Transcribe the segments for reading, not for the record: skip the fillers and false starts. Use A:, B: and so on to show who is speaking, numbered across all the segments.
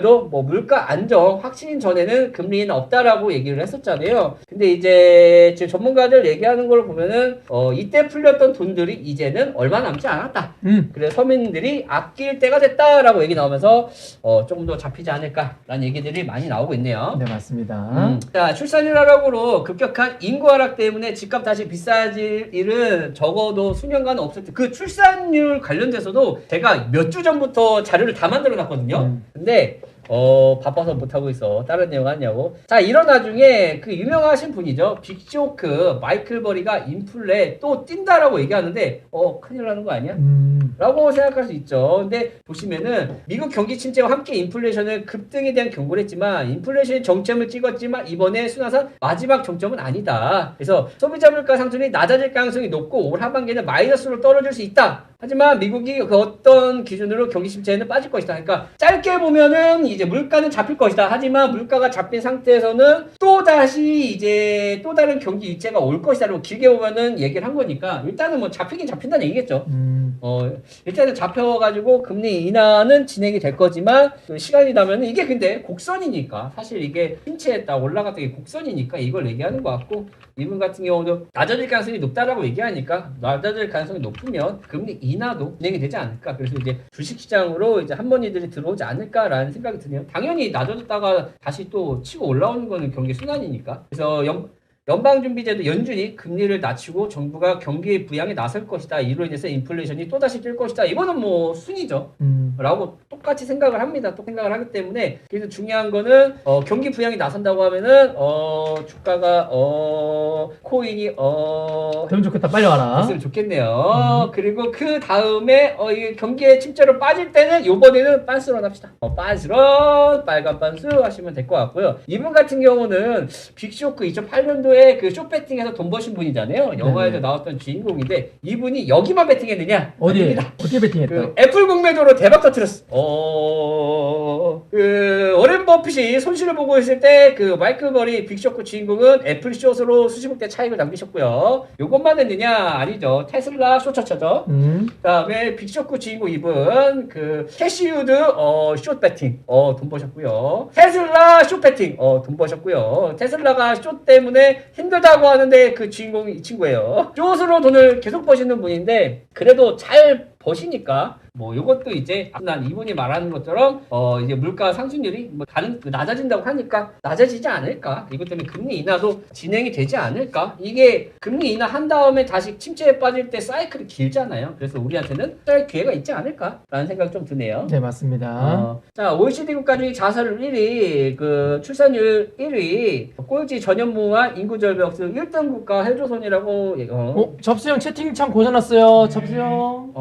A: 도 뭐 물가 안정 확신 전에는 금리는 없다라고 얘기를 했었잖아요. 근데 이제 지금 전문가들 얘기하는 걸 보면은 이때 풀렸던 돈들이 이제는 얼마 남지 않았다. 그래서 서민들이 아낄 때가 됐다라고 얘기 나오면서 조금 더 잡히지 않을까라는 얘기들이 많이 나오고 있네요.
B: 네, 맞습니다.
A: 자, 출산율 하락으로 급격한 인구 하락 때문에 집값 다시 비싸질 일은 적어도 수년간 없을 때, 그 출산율 관련돼서도 제가 몇 주 전부터 자료를 다 만들어 놨거든요. 근데 바빠서 못하고 있어. 다른 내용 하냐고. 자, 이런 와중에 그 유명하신 분이죠. 빅쇼크 마이클 버리가 인플레 또 뛴다라고 얘기하는데 큰일 나는 거 아니야? 라고 생각할 수 있죠. 근데 보시면은 미국 경기 침체와 함께 인플레이션은 급등에 대한 경고를 했지만 인플레이션이 정점을 찍었지만 이번에 순환상 마지막 정점은 아니다. 그래서 소비자 물가 상승이 낮아질 가능성이 높고 올 하반기에는 마이너스로 떨어질 수 있다. 하지만 미국이 그 어떤 기준으로 경기 침체에는 빠질 것이다. 그러니까 짧게 보면은 이제 물가는 잡힐 것이다. 하지만 물가가 잡힌 상태에서는 또 다시 이제 또 다른 경기 유체가 올 것이다라고 길게 보면은 얘기를 한 거니까 일단은 뭐 잡히긴 잡힌다는 얘기겠죠. 일단은 잡혀가지고 금리 인하는 진행이 될 거지만 시간이 나면은 이게 근데 곡선이니까 사실 이게 침체했다 올라갔다 이게 곡선이니까 이걸 얘기하는 것 같고 이분 같은 경우도 낮아질 가능성이 높다라고 얘기하니까 낮아질 가능성이 높으면 금리 인하도 진행이 되지 않을까. 그래서 이제 주식시장으로 이제 한번이들이 들어오지 않을까라는 생각이 드네요. 당연히 낮아졌다가 다시 또 치고 올라오는 거는 경기 순환이니까. 그래서 연방준비제도 연준이 금리를 낮추고 정부가 경기 부양에 나설 것이다. 이로 인해서 인플레이션이 또다시 뛸 것이다. 이거는 뭐 순이죠. 라고 똑같이 생각을 합니다. 또 생각을 하기 때문에 그래서 중요한 거는 경기 부양이 나선다고 하면은 주가가 코인이
B: 되면 좋겠다. 빨리 와라.
A: 됐으면 좋겠네요. 그리고 그 다음에 이 경기에 침체로 빠질 때는 요번에는 빤스런 합시다. 빤스런 빨간 빤스 하시면 될 것 같고요. 이분 같은 경우는 빅쇼크 2008년도에 그 쇼배팅에서 돈 버신 분이잖아요. 영화에도 나왔던 주인공인데 이분이 여기만 배팅했느냐?
B: 어디에 배팅했다?
A: 그 애플 공매도로 대박 터뜨렸어. 그 워렌 버핏이 손실을 보고 있을 때 그 마이클 버리 빅쇼크 주인공은 애플 숏으로 수십억대 차익을 남기셨고요. 요것만 했느냐? 아니죠. 테슬라 숏차차죠. 그다음에 빅쇼크 주인공 이분 그 캐시우드 숏 배팅 돈 버셨고요. 테슬라 숏 배팅 돈 버셨고요. 테슬라가 숏 때문에 힘들다고 하는데 그 주인공이 이 친구예요. 숏으로 돈을 계속 버시는 분인데 그래도 잘 버시니까 뭐 요것도 이제 난 이분이 말하는 것처럼 이제 물가 상승률이 뭐 낮아진다고 하니까 낮아지지 않을까. 이것 때문에 금리 인하도 진행이 되지 않을까. 이게 금리 인하 한 다음에 다시 침체에 빠질 때 사이클이 길잖아요. 그래서 우리한테는 짤 기회가 있지 않을까라는 생각이 좀 드네요.
B: 네, 맞습니다.
A: 자, OECD 국가 중에 자살률 1위, 그 출산율 1위, 꼴찌 전현무와 인구절벽 등 1등 국가 헬조선이라고.
B: 접수형 채팅창 고장났어요. 접수형.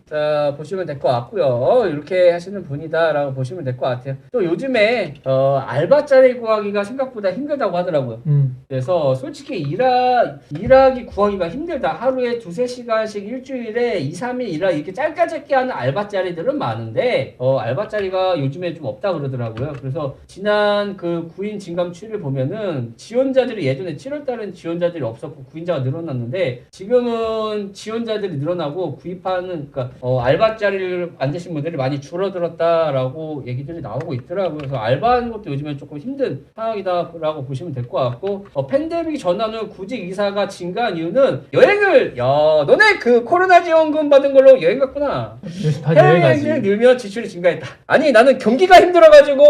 A: 자, 보시면 될 것 같고요. 이렇게 하시는 분이다라고 보시면 될 것 같아요. 또 요즘에 알바자리 구하기가 생각보다 힘들다고 하더라고요. 그래서 솔직히 일하기 구하기가 힘들다. 하루에 2-3시간씩 일주일에 2-3일 일하기 이렇게 짧게 하는 알바자리들은 많은데 알바자리가 요즘에 좀 없다 그러더라고요. 그래서 지난 그 구인 진감 추이를 보면은 지원자들이 예전에 7월달은 지원자들이 없었고 구인자가 늘어났는데 지금은 지원자들이 늘어나고 구입하는 그러니까 알바 자리를 앉으신 분들이 많이 줄어들었다라고 얘기들이 나오고 있더라고요. 그래서 알바하는 것도 요즘에 조금 힘든 상황이다라고 보시면 될 것 같고 팬데믹 전환 후 구직 이사가 증가한 이유는 여행을 너네 그 코로나 지원금 받은 걸로 여행 갔구나. 해외여행을 늘면 지출이 증가했다. 아니 나는 경기가 힘들어가지고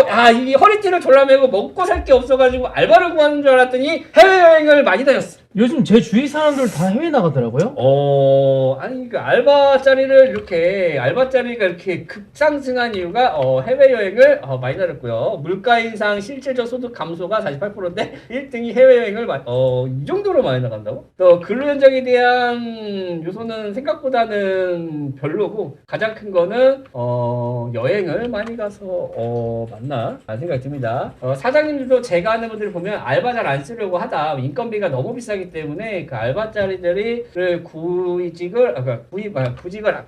A: 이 허리띠를 졸라매고 먹고 살 게 없어가지고 알바를 구하는 줄 알았더니 해외여행을 많이 다녔어.
B: 요즘 제 주위 사람들 다 해외 나가더라고요.
A: 아니 그 알바자리가 이렇게 급상승한 이유가 해외여행을 많이 다녔고요. 물가 인상, 실질적 소득 감소가 48%인데 1등이 해외여행을 이 정도로 많이 나간다고? 또 근로 현장에 대한 요소는 생각보다는 별로고 가장 큰 거는 여행을 많이 가서 맞나? 라는 생각이 듭니다. 사장님들도 제가 아는 분들 보면 알바 잘 안 쓰려고 하다 인건비가 너무 비싸기 하기 때문에 그 알바자리들을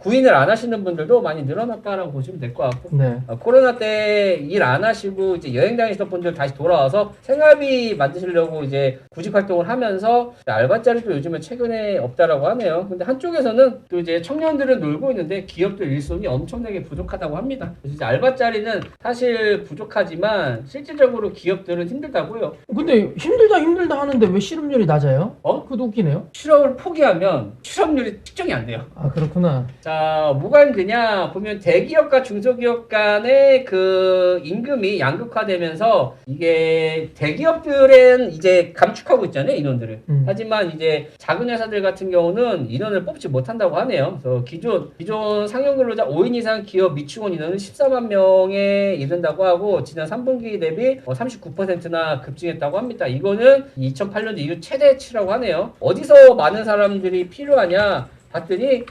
A: 구인을 안 하시는 분들도 많이 늘어났다라고 보시면 될 것 같고
B: 네.
A: 코로나 때 일 안 하시고 이제 여행 다니시던 분들 다시 돌아와서 생활비 만드시려고 이제 구직 활동을 하면서 알바자리도 요즘에 최근에 없다라고 하네요. 근데 한쪽에서는 또 이제 청년들은 놀고 있는데 기업들 일손이 엄청나게 부족하다고 합니다. 그래서 이제 알바자리는 사실 부족하지만 실질적으로 기업들은 힘들다고요.
B: 근데 힘들다 하는데 왜 실업률이 낮아요? 그것도 웃기네요.
A: 실업을 포기하면 실업률이 측정이 안 돼요.
B: 아, 그렇구나.
A: 자, 뭐가 힘드냐 보면 대기업과 중소기업 간의 그 임금이 양극화되면서 이게 대기업들은 이제 감축하고 있잖아요, 인원들을. 하지만 이제 작은 회사들 같은 경우는 인원을 뽑지 못한다고 하네요. 그래서 기존 상용 근로자 5인 이상 기업 미축원 인원은 14만 명에 이른다고 하고 지난 3분기 대비 39%나 급증했다고 합니다. 이거는 2008년도 이후 최대치라고 하네요. 어디서 많은 사람들이 필요하냐 봤더니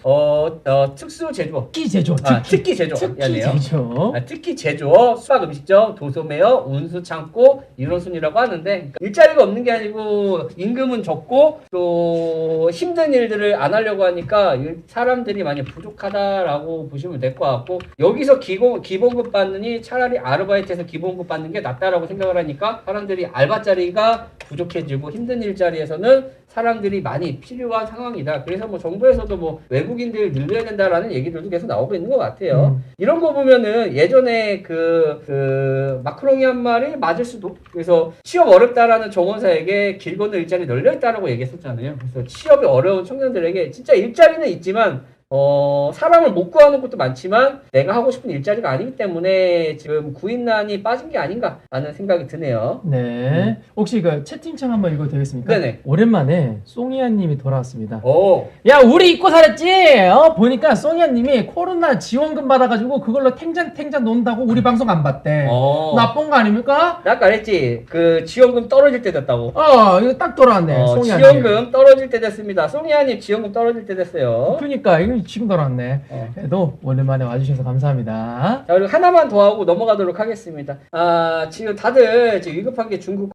A: 특수 제조업,
B: 특기 제조.
A: 특기 제조업,
B: 특기 제조.
A: 특히 제조업, 수박 음식점, 도소매업, 운수 창고 이런 순이라고 하는데 일자리가 없는 게 아니고 임금은 적고 또 힘든 일들을 안 하려고 하니까 사람들이 많이 부족하다라고 보시면 될 것 같고 여기서 기본급 받느니 차라리 아르바이트에서 기본급 받는 게 낫다라고 생각을 하니까 사람들이 알바자리가 부족해지고 힘든 일자리에서는 사람들이 많이 필요한 상황이다. 그래서 뭐 정부에서도 뭐 외국인들 늘려야 된다라는 얘기들도 계속 나오고 있는 것 같아요. 이런 거 보면은 예전에 그 마크롱이 한 말이 맞을 수도. 그래서 취업 어렵다라는 정원사에게 길 건너 일자리 널려 있다라고 얘기했었잖아요. 그래서 취업이 어려운 청년들에게 진짜 일자리는 있지만 사람을 못 구하는 것도 많지만 내가 하고 싶은 일자리가 아니기 때문에 지금 구인난이 빠진 게 아닌가라는 생각이 드네요.
B: 네. 혹시 그 채팅창 한번 읽어도 되겠습니까?
A: 네네.
B: 오랜만에 송이아님이 돌아왔습니다.
A: 오.
B: 야, 우리 잊고 살았지? 보니까 송이아님이 코로나 지원금 받아가지고 그걸로 탱잔 논다고 우리 방송 안 봤대. 나쁜 거 아닙니까?
A: 나 아까 그랬지. 그 지원금 떨어질 때 됐다고.
B: 이거 딱 돌아왔네. 송이아님.
A: 지원금 떨어질 때 됐습니다. 송이아님 지원금 떨어질 때 됐어요.
B: 그러니까 이거 지금 돌아왔네. 그래도 오랜만에 와주셔서 감사합니다.
A: 자, 그리고 하나만 더 하고 넘어가도록 하겠습니다. 지금 다들 지금 위급한 게 중국